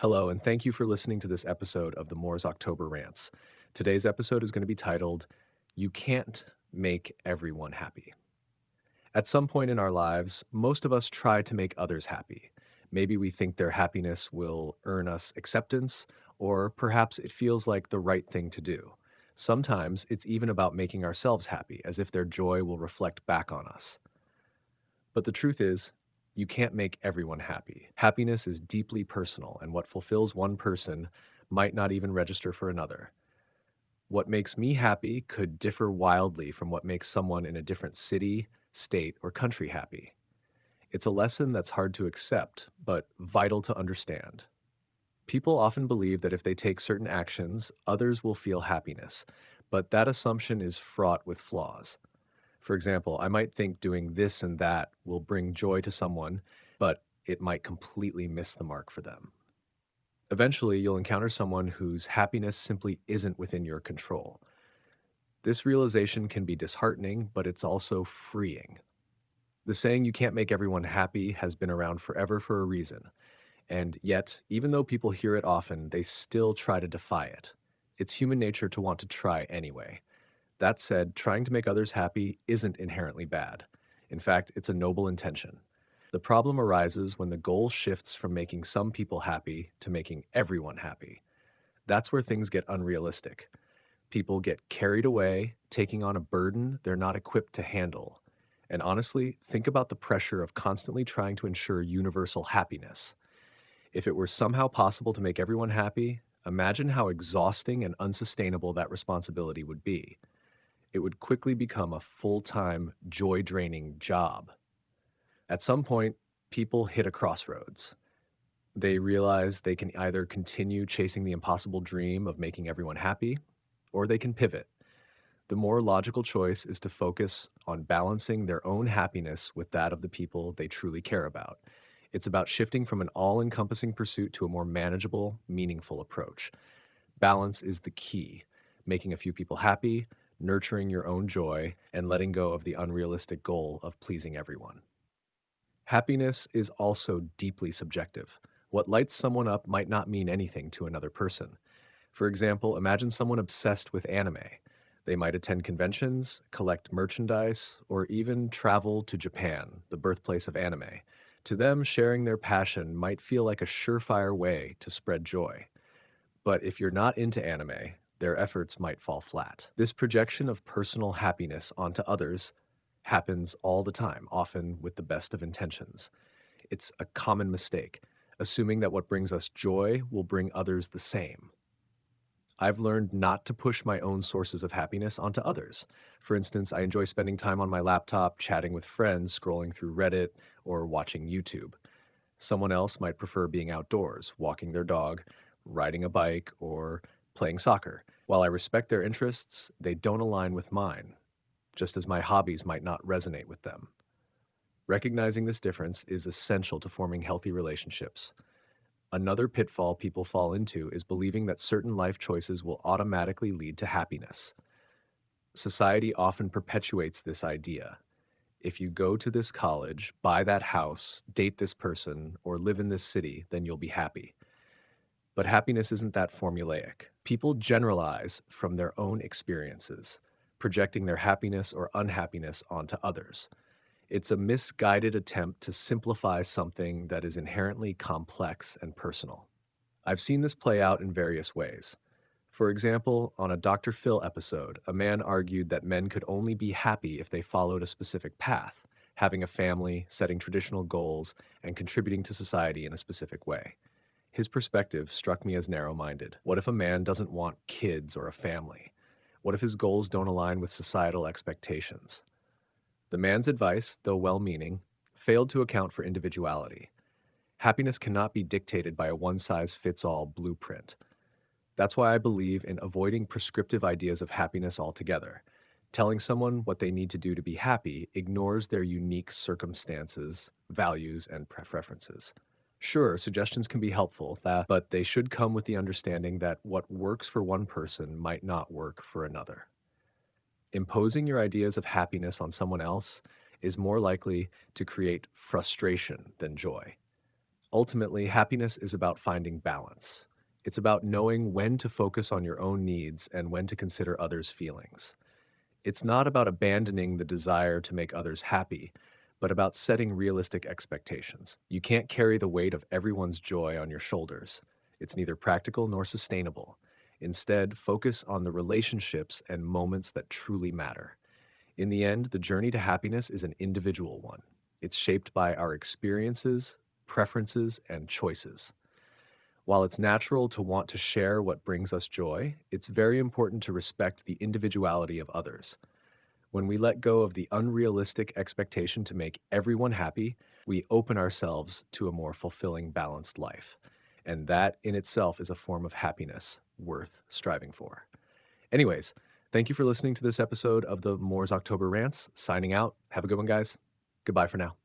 Hello, and thank you for listening to this episode of the Moore's October Rants. Today's episode is going to be titled, You Can't Make Everyone Happy. At some point in our lives, most of us try to make others happy. Maybe we think their happiness will earn us acceptance, or perhaps it feels like the right thing to do. Sometimes it's even about making ourselves happy, as if their joy will reflect back on us. But the truth is, you can't make everyone happy. Happiness is deeply personal, and what fulfills one person might not even register for another. What makes me happy could differ wildly from what makes someone in a different city, state, or country happy. It's a lesson that's hard to accept, but vital to understand. People often believe that if they take certain actions, others will feel happiness, but that assumption is fraught with flaws. For example, I might think doing this and that will bring joy to someone, but it might completely miss the mark for them. Eventually, you'll encounter someone whose happiness simply isn't within your control. This realization can be disheartening, but it's also freeing. The saying, you can't make everyone happy, has been around forever for a reason. And yet, even though people hear it often, they still try to defy it. It's human nature to want to try anyway. That said, trying to make others happy isn't inherently bad. In fact, it's a noble intention. The problem arises when the goal shifts from making some people happy to making everyone happy. That's where things get unrealistic. People get carried away, taking on a burden they're not equipped to handle. And honestly, think about the pressure of constantly trying to ensure universal happiness. If it were somehow possible to make everyone happy, imagine how exhausting and unsustainable that responsibility would be. It would quickly become a full-time, joy-draining job. At some point, people hit a crossroads. They realize they can either continue chasing the impossible dream of making everyone happy, or they can pivot. The more logical choice is to focus on balancing their own happiness with that of the people they truly care about. It's about shifting from an all-encompassing pursuit to a more manageable, meaningful approach. Balance is the key, making a few people happy, nurturing your own joy, and letting go of the unrealistic goal of pleasing everyone. Happiness is also deeply subjective. What lights someone up might not mean anything to another person. For example, imagine someone obsessed with anime. They might attend conventions, collect merchandise, or even travel to Japan, the birthplace of anime. To them, sharing their passion might feel like a surefire way to spread joy. But if you're not into anime, their efforts might fall flat. This projection of personal happiness onto others happens all the time, often with the best of intentions. It's a common mistake, assuming that what brings us joy will bring others the same. I've learned not to push my own sources of happiness onto others. For instance, I enjoy spending time on my laptop, chatting with friends, scrolling through Reddit, or watching YouTube. Someone else might prefer being outdoors, walking their dog, riding a bike, or playing soccer. While I respect their interests, they don't align with mine, just as my hobbies might not resonate with them. Recognizing this difference is essential to forming healthy relationships. Another pitfall people fall into is believing that certain life choices will automatically lead to happiness. Society often perpetuates this idea. If you go to this college, buy that house, date this person, or live in this city, then you'll be happy. But happiness isn't that formulaic. People generalize from their own experiences, projecting their happiness or unhappiness onto others. It's a misguided attempt to simplify something that is inherently complex and personal. I've seen this play out in various ways. For example, on a Dr. Phil episode, a man argued that men could only be happy if they followed a specific path, having a family, setting traditional goals, and contributing to society in a specific way. His perspective struck me as narrow-minded. What if a man doesn't want kids or a family? What if his goals don't align with societal expectations? The man's advice, though well-meaning, failed to account for individuality. Happiness cannot be dictated by a one-size-fits-all blueprint. That's why I believe in avoiding prescriptive ideas of happiness altogether. Telling someone what they need to do to be happy ignores their unique circumstances, values, and preferences. Sure, suggestions can be helpful, but they should come with the understanding that what works for one person might not work for another. Imposing your ideas of happiness on someone else is more likely to create frustration than joy. Ultimately, happiness is about finding balance. It's about knowing when to focus on your own needs and when to consider others' feelings. It's not about abandoning the desire to make others happy, but about setting realistic expectations. You can't carry the weight of everyone's joy on your shoulders. It's neither practical nor sustainable. Instead, focus on the relationships and moments that truly matter. In the end, the journey to happiness is an individual one. It's shaped by our experiences, preferences, and choices. While it's natural to want to share what brings us joy, it's very important to respect the individuality of others. When we let go of the unrealistic expectation to make everyone happy, we open ourselves to a more fulfilling, balanced life. And that in itself is a form of happiness worth striving for. Anyways, thank you for listening to this episode of the Moore's October Rants. Signing out. Have a good one, guys. Goodbye for now.